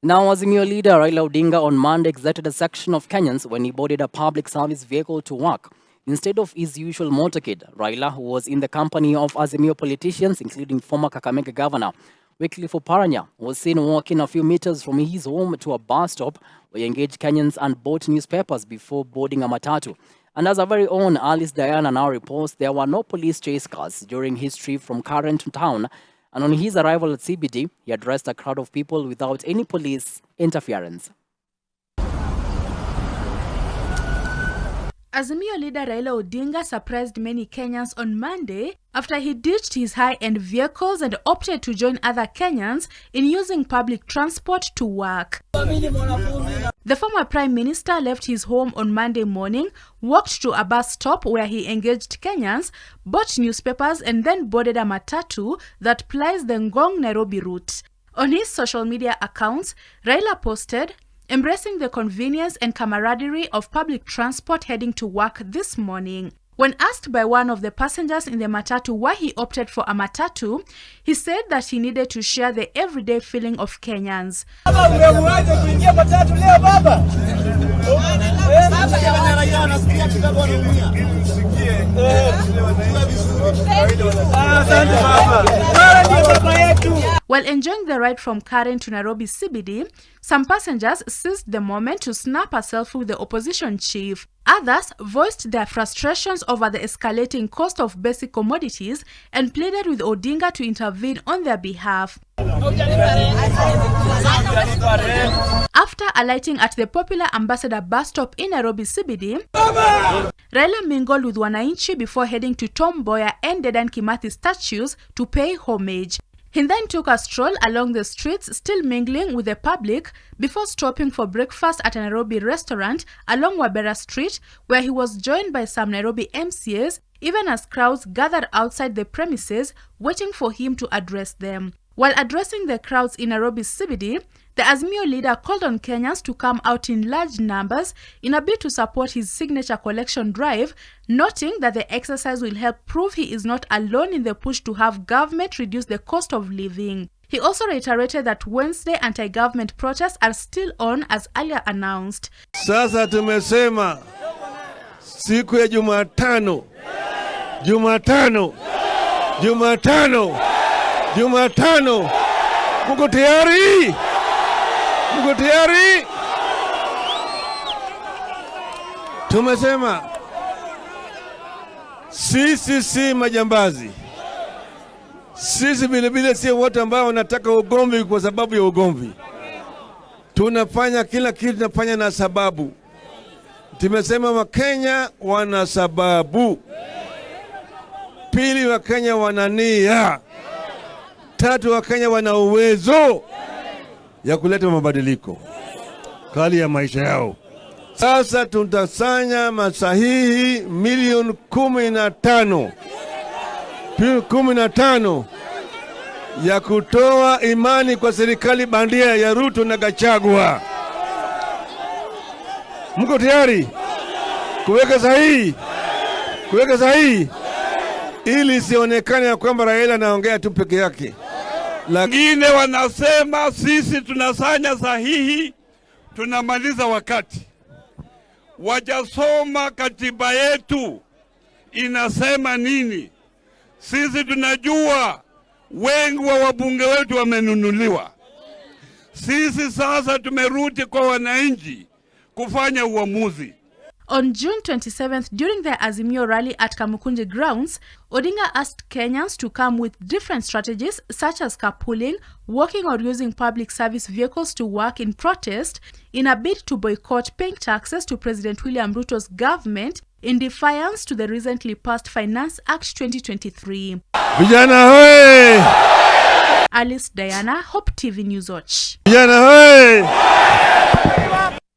Now, Azimio leader Raila Odinga on Monday exited a section of Kenyans when he boarded a public service vehicle to work. Instead of his usual motorcade, Raila, who was in the company of Azimio politicians, including former Kakamega Governor Wycliffe Oparanya, was seen walking a few meters from his home to a bus stop where he engaged Kenyans and bought newspapers before boarding a matatu. And as our very own Alice Diana now reports, there were no police chase cars during his trip from Karen to town. And on his arrival at CBD, he addressed a crowd of people without any police interference. Azimio leader Raila Odinga surprised many Kenyans on Monday after he ditched his high-end vehicles and opted to join other Kenyans in using public transport to work. The former Prime Minister left his home on Monday morning, walked to a bus stop where he engaged Kenyans, bought newspapers and then boarded a matatu that plies the Ngong-Nairobi route. On his social media accounts, Raila posted, "Embracing the convenience and camaraderie of public transport heading to work this morning." When asked by one of the passengers in the matatu why he opted for a matatu, he said that he needed to share the everyday feeling of Kenyans. While enjoying the ride from Karen to Nairobi CBD, some passengers seized the moment to snap a selfie with the opposition chief. Others voiced their frustrations over the escalating cost of basic commodities and pleaded with Odinga to intervene on their behalf. After alighting at the popular Ambassador bus stop in Nairobi CBD, Raila mingled with Wananchi before heading to Tom Mboya and Dedan Kimathi statues to pay homage. He then took a stroll along the streets, still mingling with the public, before stopping for breakfast at a Nairobi restaurant along Wabera Street, where he was joined by some Nairobi MCAs, even as crowds gathered outside the premises, waiting for him to address them. While addressing the crowds in Nairobi CBD, the Azimio leader called on Kenyans to come out in large numbers in a bid to support his signature collection drive, noting that the exercise will help prove he is not alone in the push to have government reduce the cost of living. He also reiterated that Wednesday anti-government protests are still on as earlier announced. Sasa tumesema siku ya Jumatano. Mko tayari? Mko tayari? Tumesema sisi si majambazi. Sisi vile si watu ambao wanataka ugomvi kwa sababu ya ugomvi. Tunafanya kila kitu, tunafanya na sababu. Tumesema Wakenya wana sababu. Pili, Wakenya wana nia. Tatu, Wakenya wana uwezo ya kuleta mabadiliko kali ya maisha yao. Sasa tutasanya masahihi milioni 15 ya kutoa imani kwa serikali bandia ya Ruto na Gachagua. Mko tayari kuweka sahihi ili sionekane ya kwamba Raila anaongea tu peke yake? Wengine wanasema sisi tunasanya sahihi, tunamaliza wakati. Wajasoma katiba yetu inasema nini? Sisi tunajua wengi wa wabunge wetu wamenunuliwa. Sisi sasa tumerudi kwa wananchi kufanya uamuzi. On June 27th, during the Azimio rally at Kamukunji grounds, Odinga asked Kenyans to come with different strategies such as carpooling, walking or using public service vehicles to work in protest in a bid to boycott paying taxes to President William Ruto's government in defiance to the recently passed Finance Act 2023. Vijana hoye! Alice Diana, Hope TV News Watch. Vijana hoye!